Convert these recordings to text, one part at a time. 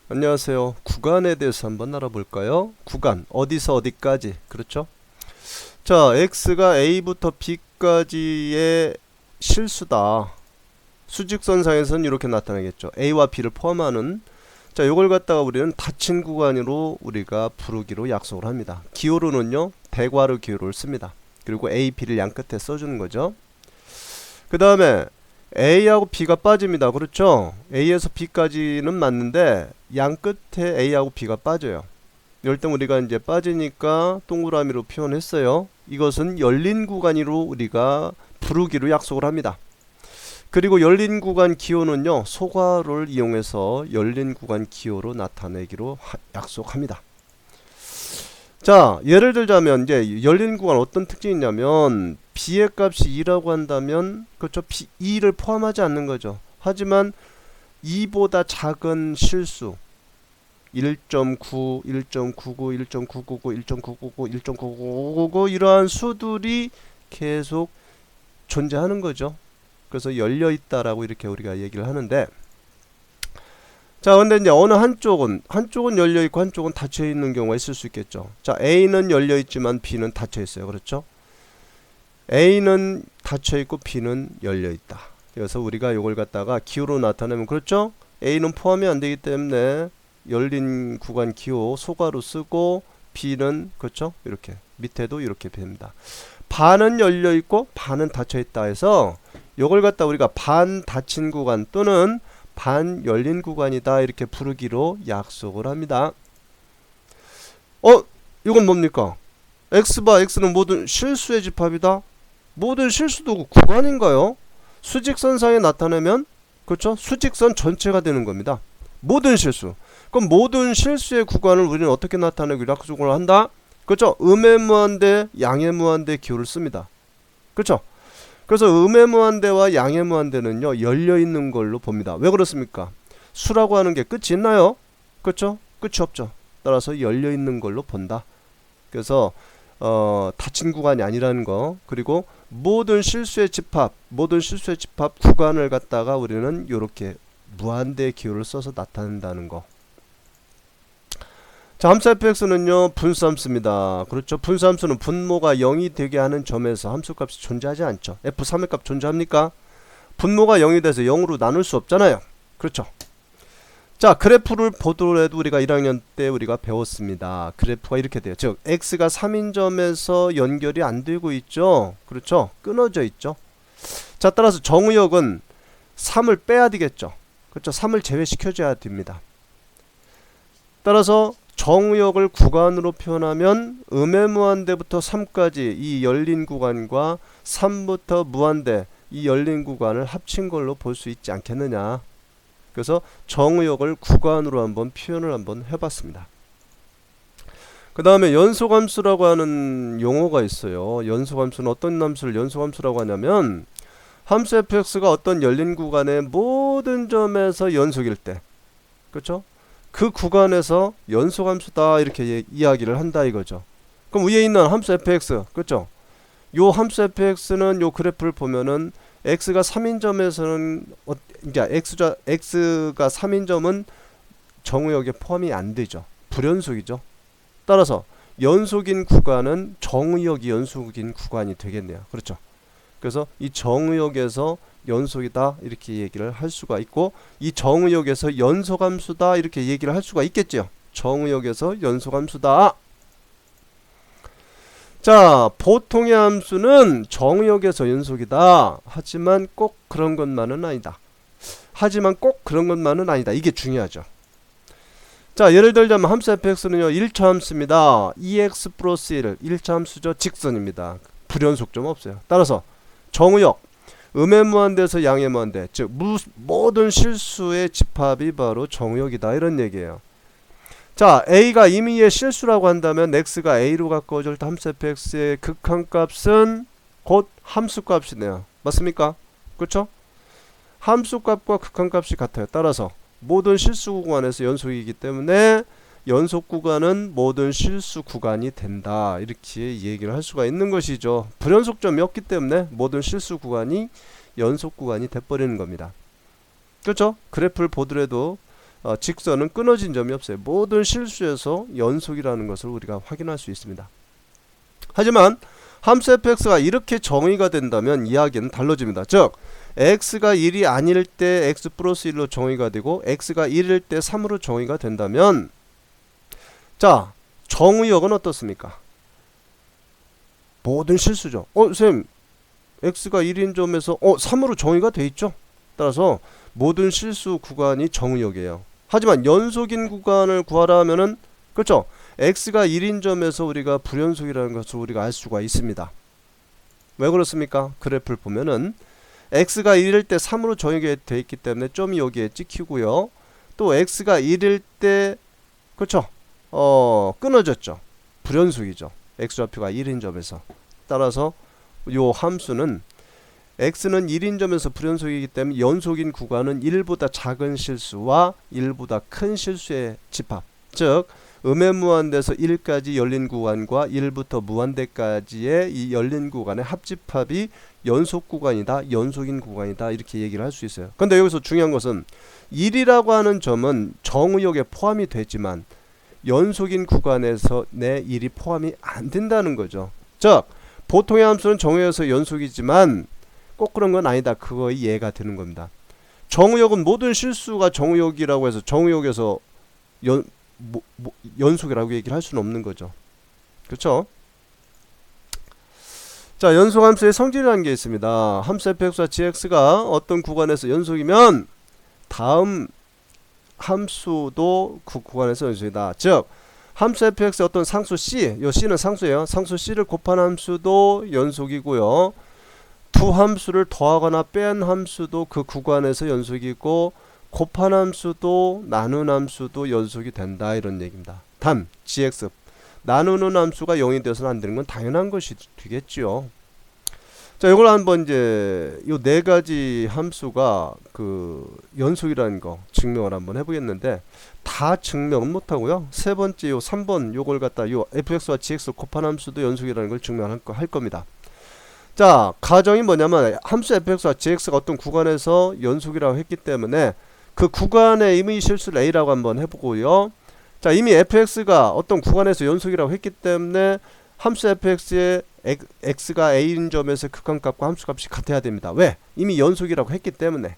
안녕하세요. 구간에 대해서 한번 알아볼까요? 구간, 어디서 어디까지, 그렇죠? 자, x가 a부터 b까지의 실수다. 수직선상에서는 이렇게 나타나겠죠. a와 b를 포함하는. 자, 요걸 갖다가 우리는 닫힌 구간으로 우리가 부르기로 약속을 합니다. 기호로는요, 대괄호 기호를 씁니다. 그리고 a, b를 양 끝에 써주는 거죠. 그 다음에 A하고 B가 빠집니다. 그렇죠? A에서 B까지는 맞는데 양 끝에 A하고 B가 빠져요. 이럴 때 우리가 이제 빠지니까 동그라미로 표현했어요. 이것은 열린 구간으로 우리가 부르기로 약속을 합니다. 그리고 열린 구간 기호는요, 소괄호를 이용해서 열린 구간 기호로 나타내기로 약속합니다. 자, 예를 들자면 이제 열린 구간 어떤 특징이 있냐면 b의 값이 2라고 한다면 그렇죠? 2를 포함하지 않는 거죠. 하지만 2보다 작은 실수 1.9, 1.99, 1.999, 1.999, 1.999 이러한 수들이 계속 존재하는 거죠. 그래서 열려 있다라고 이렇게 우리가 얘기를 하는데, 자, 근데 이제 어느 한쪽은 열려 있고 한쪽은 닫혀 있는 경우가 있을 수 있겠죠. 자, A는 열려 있지만 B는 닫혀 있어요. 그렇죠? A는 닫혀 있고 B는 열려 있다. 그래서 우리가 이걸 갖다가 기호로 나타내면, 그렇죠? A는 포함이 안 되기 때문에 열린 구간 기호 소괄호 쓰고, B는 그렇죠? 이렇게 밑에도 이렇게 됩니다. 반은 열려 있고 반은 닫혀 있다 해서 이걸 갖다 우리가 반 닫힌 구간 또는 반 열린 구간이다 이렇게 부르기로 약속을 합니다. 이건 뭡니까? x바 x는 모든 실수의 집합이다. 모든 실수도 구간인가요? 수직선상에 나타내면 그렇죠? 수직선 전체가 되는 겁니다. 모든 실수. 그럼 모든 실수의 구간을 우리는 어떻게 나타내기로 약속을 한다? 그렇죠? 음의 무한대, 양의 무한대 기호를 씁니다. 그렇죠? 그래서 음의 무한대와 양의 무한대는요, 열려 있는 걸로 봅니다. 왜 그렇습니까? 수라고 하는 게 끝이 있나요? 그렇죠? 끝이 없죠. 따라서 열려 있는 걸로 본다. 그래서 닫힌 구간이 아니라는 거, 그리고 모든 실수의 집합 구간을 갖다가 우리는 이렇게 무한대 기호를 써서 나타낸다는 거. 자, 함수 fx는요, 분수함수입니다. 그렇죠? 분수함수는 분모가 0이 되게 하는 점에서 함수값이 존재하지 않죠. f3의 값 존재합니까? 분모가 0이 돼서 0으로 나눌 수 없잖아요. 그렇죠? 자, 그래프를 보더라도 우리가 1학년 때 우리가 배웠습니다. 그래프가 이렇게 돼요. 즉 x가 3인점에서 연결이 안 되고 있죠. 그렇죠? 끊어져 있죠. 자, 따라서 정의역은 3을 빼야 되겠죠. 그렇죠? 3을 제외시켜줘야 됩니다. 따라서 정의역을 구간으로 표현하면 음의 무한대부터 3까지 이 열린 구간과 3부터 무한대 이 열린 구간을 합친 걸로 볼 수 있지 않겠느냐. 그래서 정의역을 구간으로 한번 표현을 한번 해봤습니다. 그 다음에 연속함수라고 하는 용어가 있어요. 연속함수는 어떤 함수를 연속함수라고 하냐면 함수 fx가 어떤 열린 구간의 모든 점에서 연속일 때, 그렇죠? 그 구간에서 연속함수다 이렇게 이야기를 한다 이거죠. 그럼 위에 있는 함수 fx, 그렇죠? 요 함수 fx는 요 그래프를 보면은 x가 3인점에서는 x가 3인점은 정의역에 포함이 안 되죠. 불연속이죠. 따라서 연속인 구간은 정의역이 연속인 구간이 되겠네요. 그렇죠? 그래서 이 정의역에서 연속이다 이렇게 얘기를 할 수가 있고, 이 정의역에서 연속함수다 이렇게 얘기를 할 수가 있겠죠. 정의역에서 연속함수다. 자, 보통의 함수는 정의역에서 연속이다. 하지만 꼭 그런 것만은 아니다. 이게 중요하죠. 자, 예를 들자면 함수 fx는요, 1차 함수입니다. 2x 플러스 1, 1차 함수죠. 직선입니다. 불연속점 없어요. 따라서 정의역, 음의 무한대에서 양의 무한대, 즉 모든 실수의 집합이 바로 정의역이다 이런 얘기예요. 자, a가 임의의 실수라고 한다면 x가 a로 가까워질 때 함수 fx의 극한값은 곧 함수값이네요. 맞습니까? 그렇죠? 함수값과 극한값이 같아요. 따라서 모든 실수 구간에서 연속이기 때문에 연속 구간은 모든 실수 구간이 된다 이렇게 얘기를 할 수가 있는 것이죠. 불연속점이 없기 때문에 모든 실수 구간이 연속 구간이 돼버리는 겁니다. 그렇죠? 그래프를 보더라도 직선은 끊어진 점이 없어요. 모든 실수에서 연속이라는 것을 우리가 확인할 수 있습니다. 하지만 함수 fx가 이렇게 정의가 된다면 이야기는 달라집니다. 즉 x가 1이 아닐 때 x 플러스 1로 정의가 되고 x가 1일 때 3으로 정의가 된다면 자 정의역은 어떻습니까? 모든 실수죠. 선생님 x가 1인 점에서 3으로 정의가 돼 있죠. 따라서 모든 실수 구간이 정의역이에요. 하지만 연속인 구간을 구하라 하면은 그렇죠. x가 1인 점에서 우리가 불연속이라는 것을 우리가 알 수가 있습니다. 왜 그렇습니까? 그래프를 보면은 x가 1일 때 3으로 정의가 되어 있기 때문에 점이 여기에 찍히고요. 또 x가 1일 때 그렇죠. 끊어졌죠. 불연속이죠. x좌표가 1인 점에서. 따라서 요 함수는 x는 1인 점에서 불연속이기 때문에 연속인 구간은 1보다 작은 실수와 1보다 큰 실수의 집합. 즉 음의 무한대에서 1까지 열린 구간과 1부터 무한대까지의 이 열린 구간의 합집합이 연속 구간이다, 연속인 구간이다 이렇게 얘기를 할 수 있어요. 근데 여기서 중요한 것은 1이라고 하는 점은 정의역에 포함이 되지만 연속인 구간에서 내 1이 포함이 안 된다는 거죠. 즉 보통의 함수는 정의역에서 연속이지만 꼭 그런 건 아니다. 그거 이해가 되는 겁니다. 정의역은 모든 실수가 정의역이라고 해서 정의역에서 연속이라고 얘기를 할 수는 없는 거죠. 그렇죠? 자, 연속함수의 성질이라는 게 있습니다. 함수 fx와 gx가 어떤 구간에서 연속이면 다음 함수도 그 구간에서 연속이다. 즉 함수 fx의 어떤 상수 c, 요 c는 상수예요. 상수 c를 곱한 함수도 연속이고요. 두 함수를 더하거나 뺀 함수도 그 구간에서 연속이고 곱한 함수도 나눈 함수도 연속이 된다 이런 얘기입니다. 단 gx 나누는 함수가 0이 되어서는 안 되는 건 당연한 것이 되겠죠. 자, 이걸 한번 이제 요 네 가지 함수가 그 연속이라는 거 증명을 한번 해보겠는데 다 증명은 못하고요. 세 번째 요 3번 요걸 갖다 요 fx와 gx 곱한 함수도 연속이라는 걸 증명할 겁니다. 자, 가정이 뭐냐면 함수 fx와 gx가 어떤 구간에서 연속이라고 했기 때문에 그 구간의 임의 실수를 a라고 한번 해보고요. 자, 이미 fx가 어떤 구간에서 연속이라고 했기 때문에 함수 fx의 x가 a인 점에서 극한값과 함수값이 같아야 됩니다. 왜? 이미 연속이라고 했기 때문에.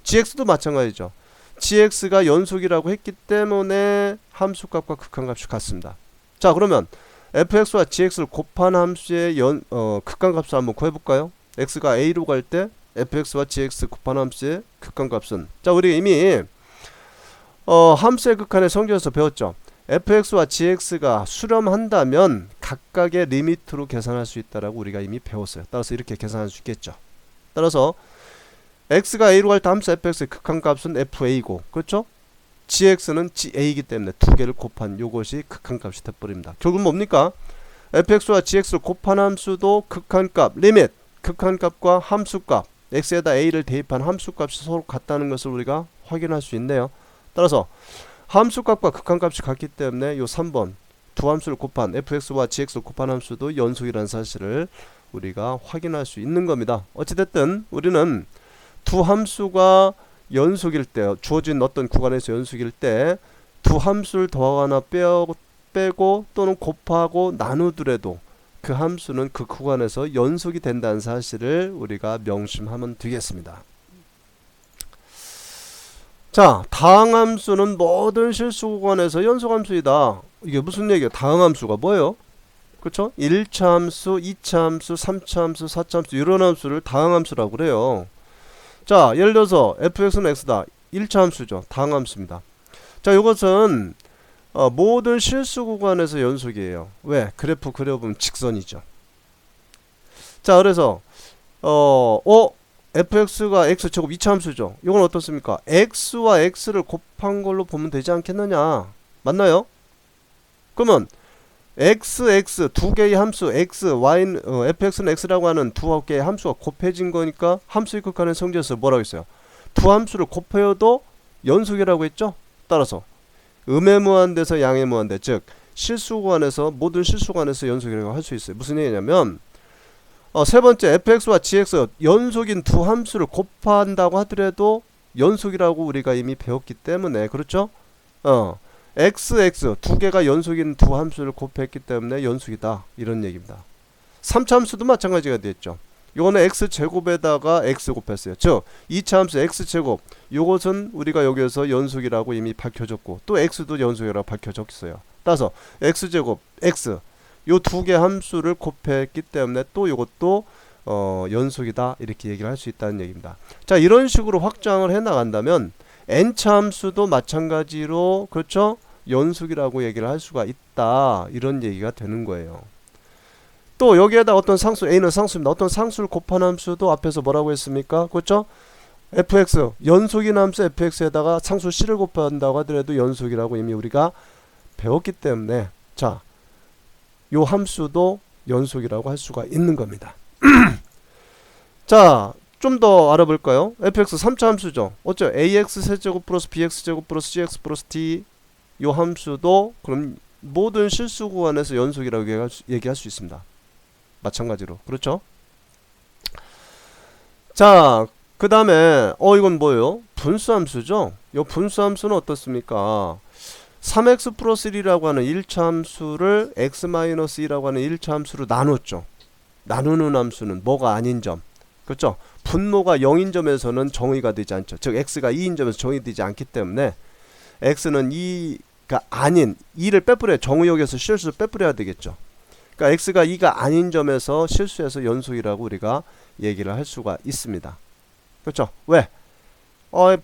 gx도 마찬가지죠. gx가 연속이라고 했기 때문에 함수값과 극한값이 같습니다. 자, 그러면 fx와 gx를 곱한 함수의 극한값을 한번 구해볼까요? x가 a로 갈 때 fx와 gx 곱한 함수의 극한값은 자, 우리 이미 함수의 극한의 성질에서 배웠죠. fx와 gx가 수렴한다면 각각의 리미트로 계산할 수 있다라고 우리가 이미 배웠어요. 따라서 이렇게 계산할 수 있겠죠. 따라서 x가 a로 갈 때 함수 fx의 극한값은 fa고 그렇죠? gx는 ga이기 때문에 두 개를 곱한 요것이 극한값이 돼버립니다. 결국 뭡니까? fx와 gx를 곱한 함수도 극한값 리밋 극한값과 함수값 x에다 a를 대입한 함수값이 서로 같다는 것을 우리가 확인할 수 있네요. 따라서 함수값과 극한값이 같기 때문에 요 3번 두 함수를 곱한 fx와 gx를 곱한 함수도 연속이라는 사실을 우리가 확인할 수 있는 겁니다. 어찌됐든 우리는 두 함수가 연속일 때 주어진 어떤 구간에서 연속일 때 두 함수를 더하거나 빼고 또는 곱하고 나누더라도 그 함수는 그 구간에서 연속이 된다는 사실을 우리가 명심하면 되겠습니다. 자, 다항함수는 모든 실수 구간에서 연속함수이다. 이게 무슨 얘기예요? 다항함수가 뭐예요? 그렇죠? 1차 함수, 2차 함수, 3차 함수, 4차 함수 이런 함수를 다항함수라고 그래요. 자, 예를 들어서 fx는 x다. 1차 함수죠. 다항함수입니다. 자, 이것은 모든 실수 구간에서 연속이에요. 왜? 그래프 그려보면 직선이죠. 자, 그래서 fx가 x제곱 2차 함수죠. 이건 어떻습니까? x와 x를 곱한 걸로 보면 되지 않겠느냐. 맞나요? 그러면 x 두 개의 함수 x, y는 fx는 x라고 하는 두 개의 함수가 곱해진 거니까 함수의 극한의 성질에서 뭐라고 했어요? 두 함수를 곱해도 연속이라고 했죠? 따라서 음의 무한대에서 양의 무한대 즉 실수구간에서 모든 실수구간에서 연속이라고 할 수 있어요. 무슨 얘기냐면 세 번째 fx와 gx 연속인 두 함수를 곱한다고 하더라도 연속이라고 우리가 이미 배웠기 때문에 그렇죠? x 두 개가 연속인 두 함수를 곱했기 때문에 연속이다 이런 얘기입니다. 3차 함수도 마찬가지가 됐죠. 요거는 x제곱에다가 x 곱했어요. 즉 2차 함수 x제곱 요것은 우리가 여기에서 연속이라고 이미 밝혀졌고 또 x도 연속이라고 밝혀졌어요. 따라서 x제곱 x 요 두 개 함수를 곱했기 때문에 또 요것도 연속이다 이렇게 얘기를 할 수 있다는 얘기입니다. 자, 이런 식으로 확장을 해 나간다면 n차 함수도 마찬가지로 그렇죠? 연속이라고 얘기를 할 수가 있다 이런 얘기가 되는 거예요. 또 여기에다 어떤 상수 a는 상수입니다. 어떤 상수를 곱한 함수도 앞에서 뭐라고 했습니까? 그렇죠? fx 연속인 함수 fx에다가 상수 c를 곱한다고 하더라도 연속이라고 이미 우리가 배웠기 때문에 자, 요 함수도 연속이라고 할 수가 있는 겁니다. 자, 좀 더 알아볼까요? fx 3차 함수죠. 어쩌 ax 세제곱 플러스 bx 제곱 플러스 cx 플러스 d 요 함수도 그럼 모든 실수 구간에서 연속이라고 얘기할 수 있습니다. 마찬가지로 그렇죠? 자, 그 다음에 이건 뭐예요? 분수함수죠? 요 분수함수는 어떻습니까? 3x 플러스 1이라고 하는 1차 함수를 x-2라고 하는 1차 함수로 나눴죠. 나누는 함수는 뭐가 아닌 점 그렇죠? 분모가 0인 점에서는 정의가 되지 않죠. 즉 x가 2인 점에서 정의되지 않기 때문에 x는 2가 아닌 2를 빼버려야 정의역에서 실수를 빼버려야 되겠죠. 그러니까 x가 2가 아닌 점에서 실수해서 연속이라고 우리가 얘기를 할 수가 있습니다. 그렇죠? 왜?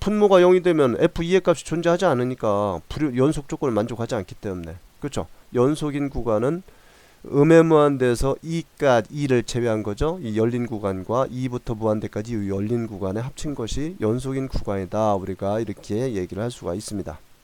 분모가 0이 되면 f2의 값이 존재하지 않으니까 연속 조건을 만족하지 않기 때문에 그렇죠? 연속인 구간은 음의 무한대에서 2를 제외한 거죠. 이 열린 구간과 2부터 무한대까지 이 열린 구간에 합친 것이 연속인 구간이다. 우리가 이렇게 얘기를 할 수가 있습니다.